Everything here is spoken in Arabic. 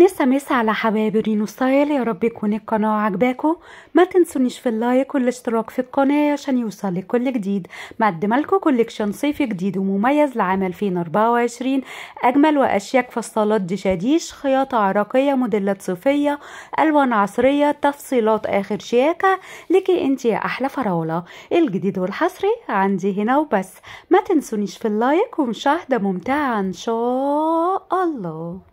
مسا على حبايب رينو ستايل، يا رب يكون القناة عجباكم. ما تنسونيش في اللايك والاشتراك في القناة عشان يوصلك كل جديد. مقدمه لكم كوليكشن صيفي جديد ومميز لعام 2024. اجمل واشيك فصالات دشاديش، خياطة عراقية، موديلات صيفية، الوان عصرية، تفصيلات اخر شياكة لكي انتي يا احلى فراولة. الجديد والحصري عندي هنا وبس. ما تنسونيش في اللايك ومشاهدة ممتعة ان شاء الله.